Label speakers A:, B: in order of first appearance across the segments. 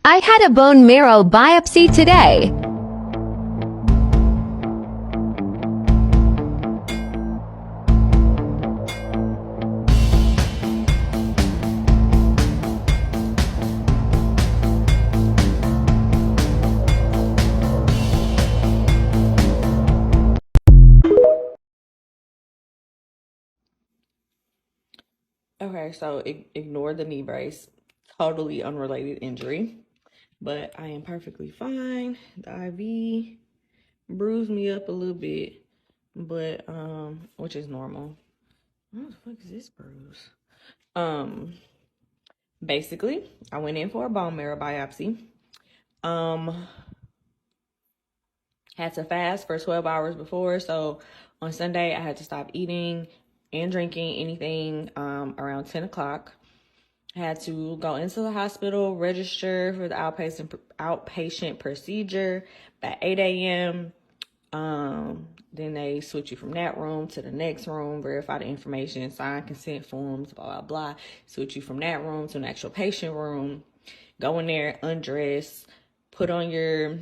A: I had a bone marrow biopsy today.
B: Okay, so ignore the knee brace. Totally unrelated injury. But I am perfectly fine. The IV bruised me up a little bit, but which is normal. What the fuck is this bruise? Um, Basically, I went in for a bone marrow biopsy. Um, had to fast for 12 hours before, so on Sunday I had to stop eating and drinking anything around 10 o'clock. Had to go into the hospital, register for the outpatient procedure by 8 a.m. Then they switch you from that room to the next room, verify the information, sign consent forms, blah, blah, blah. Switch you from that room to an actual patient room. Go in there, undress, put on your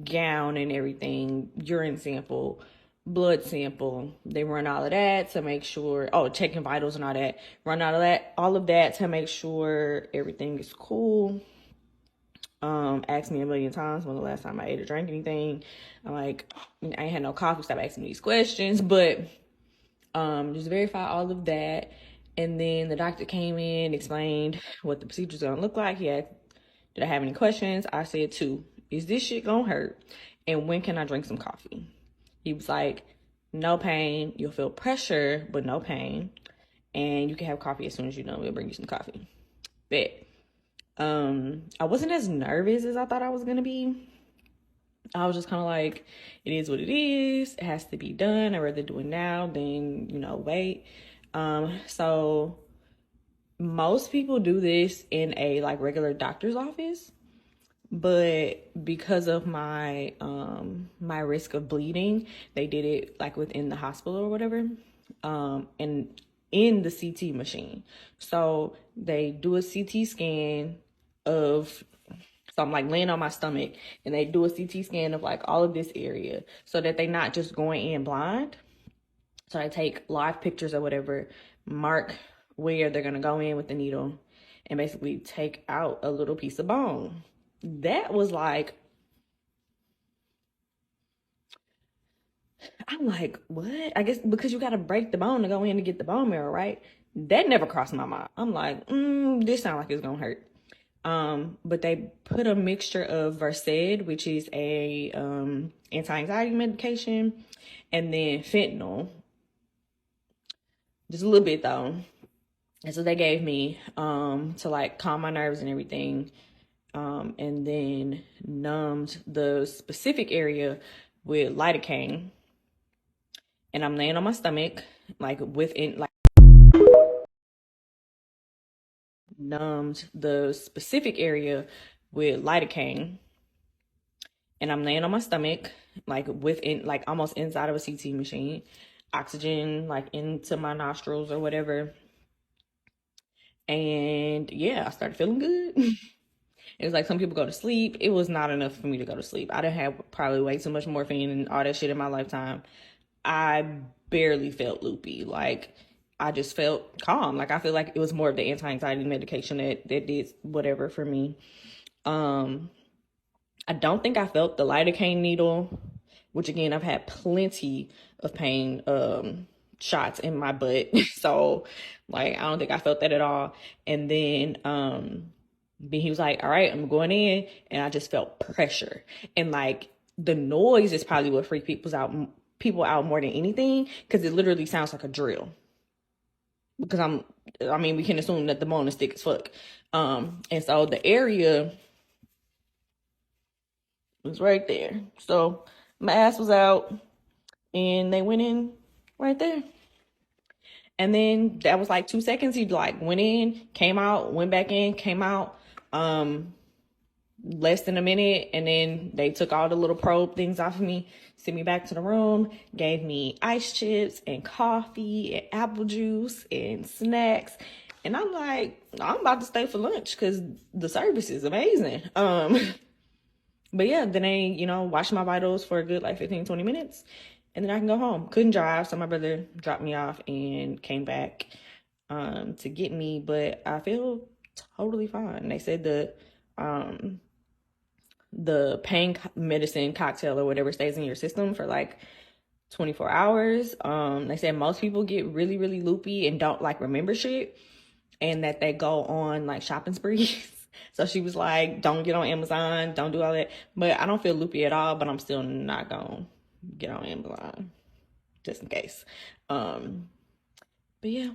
B: gown and everything, urine sample, blood sample. They run all of that to make sure, checking vitals and all that. Run all of that to make sure everything is cool. Asked me a million times when the last time I ate or drank anything. I'm like, I ain't had no coffee, stop asking me these questions, but just verify all of that. And then the doctor came in, explained what the procedure's gonna look like. He asked, did I have any questions? I said 2. Is this shit gonna hurt? And when can I drink some coffee? He was like, no pain. You'll feel pressure, but no pain. And you can have coffee as soon as you're done. We'll bring you some coffee. Bet. I wasn't as nervous as I thought I was gonna be. I was just kind of like, it is what it is. It has to be done. I'd rather do it now than, wait. So most people do this in a regular doctor's office, but because of my my risk of bleeding, they did it within the hospital or whatever, and in the CT machine. So they do a CT scan of, so I'm laying on my stomach, and they do a CT scan of all of this area so that they not just going in blind. So I take live pictures or whatever, mark where they're gonna go in with the needle, and basically take out a little piece of bone. That was I'm like, what? I guess because you gotta break the bone to go in to get the bone marrow, right? That never crossed my mind. I'm like, this sounds like it's gonna hurt. But they put a mixture of Versed, which is a anti-anxiety medication, and then fentanyl. Just a little bit though. And so they gave me to calm my nerves and everything. And then numbed the specific area with lidocaine. And I'm laying on my stomach, numbed the specific area with lidocaine. And I'm laying on my stomach, almost inside of a CT machine, oxygen into my nostrils or whatever. And yeah, I started feeling good. It was some people go to sleep. It was not enough for me to go to sleep. I done had probably way too much morphine and all that shit in my lifetime. I barely felt loopy. I just felt calm. I feel like it was more of the anti-anxiety medication that did whatever for me. I don't think I felt the lidocaine needle, which again, I've had plenty of pain shots in my butt. So I don't think I felt that at all. And then he was like, all right, I'm going in. And I just felt pressure. And the noise is probably what freaked people out more than anything, because it literally sounds like a drill. Because we can assume that the bone is thick as fuck. And so the area was right there. So my ass was out, and they went in right there. And then that was 2 seconds. He went in, came out, went back in, came out. Less than a minute, and then they took all the little probe things off of me, sent me back to the room, gave me ice chips and coffee and apple juice and snacks, And I'm like, I'm about to stay for lunch because the service is amazing. But yeah, then they, watch my vitals for a good like 15, 20 minutes. And then I can go home. Couldn't drive, so my brother dropped me off and came back to get me. But I feel totally fine. They said the pain medicine cocktail or whatever stays in your system for like 24 hours. They said most people get really, really loopy and don't like remember shit, and that they go on like shopping sprees. So she was like, don't get on Amazon, don't do all that. But I don't feel loopy at all, but I'm still not gonna get on Amazon just in case. But yeah,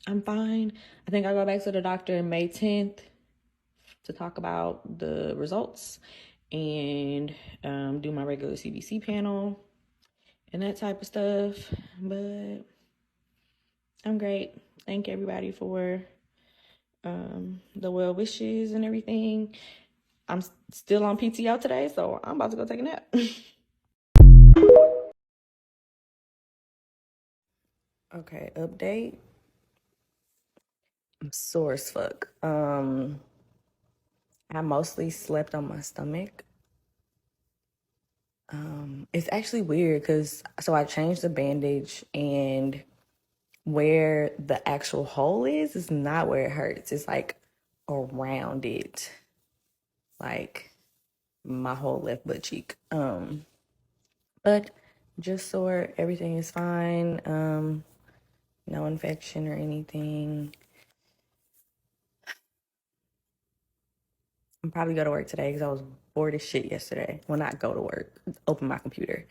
B: I'm fine. I think I go back to the doctor May 10th to talk about the results and do my regular CBC panel and that type of stuff. But I'm great. Thank everybody for the well wishes and everything. I'm still on PTO today, so I'm about to go take a nap. Okay, update. I'm sore as fuck. I mostly slept on my stomach. It's actually weird because I changed the bandage, and where the actual hole is not where it hurts. It's like around it, like my whole left butt cheek. But just sore. Everything is fine. No infection or anything. I'm probably go to work today because I was bored as shit yesterday. Well, not go to work, open my computer.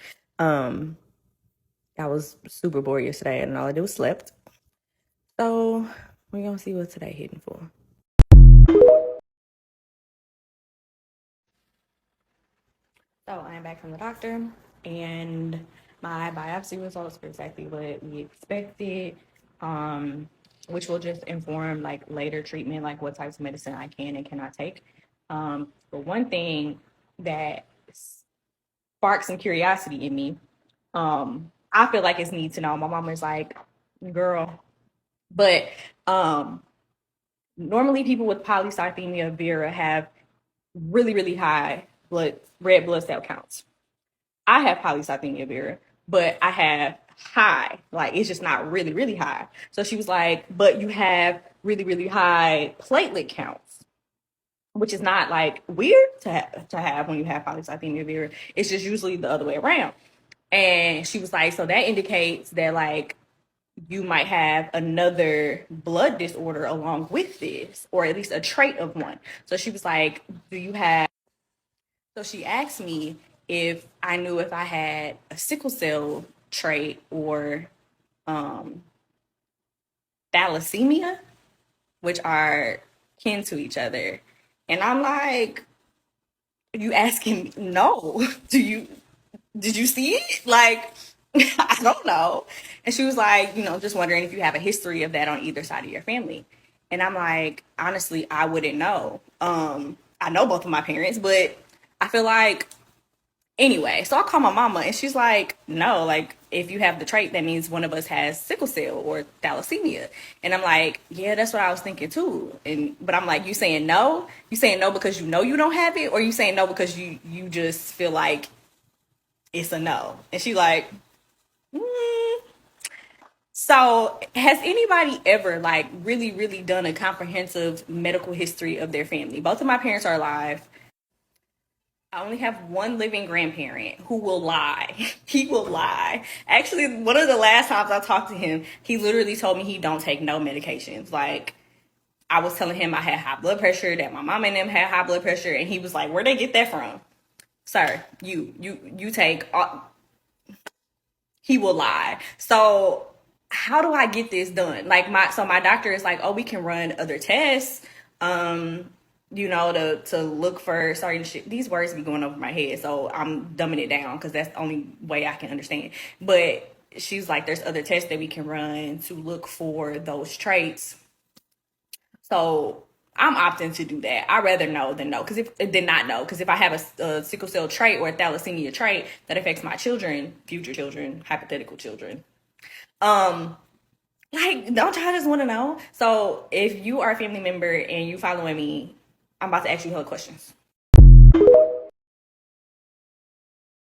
B: I was super bored yesterday and all I did was slept. So we're gonna see what today hitting for. So I am back from the doctor, and my biopsy results were exactly what we expected, which will just inform like later treatment, like what types of medicine I can and cannot take. But one thing that sparked some curiosity in me, I feel like it's need to know. My mom is like, girl, but normally people with polycythemia vera have really, really high red blood cell counts. I have polycythemia vera, but I have high, like it's just not really, really high. So she was like, but you have really, really high platelet counts, which is not like weird to have when you have polycythemia vera. It's just usually the other way around. And she was like, so that indicates that like you might have another blood disorder along with this, or at least a trait of one. So she was like, do you have, so she asked me if I knew if I had a sickle cell trait or thalassemia, which are kin to each other. And I'm like, you asking me? No. Did you see it? Like, I don't know. And she was like, just wondering if you have a history of that on either side of your family. And I'm like, honestly, I wouldn't know. I know both of my parents, but I feel like anyway, so I call my mama and she's like, no, like if you have the trait, that means one of us has sickle cell or thalassemia. And I'm like, yeah, that's what I was thinking too. But I'm like, you saying no? You saying no because you know you don't have it, or you saying no because you just feel like it's a no? And she like, So has anybody ever like really, really done a comprehensive medical history of their family? Both of my parents are alive. I only have one living grandparent who will lie. He will lie. Actually, one of the last times I talked to him, he literally told me he don't take no medications. Like, I was telling him I had high blood pressure, that my mom and them had high blood pressure, and he was like, "Where'd they get that from?" Sir, you take. He will lie. So how do I get this done? Like my doctor is like, oh, we can run other tests. To look for certain shit. These words be going over my head, so I'm dumbing it down because that's the only way I can understand. But she's like, there's other tests that we can run to look for those traits. So I'm opting to do that. I'd rather know than no, than not know. Because if I have a sickle cell trait or a thalassemia trait that affects my children, future children, hypothetical children, Like, don't y'all just want to know? So if you are a family member and you following me, I'm about to ask you hella questions.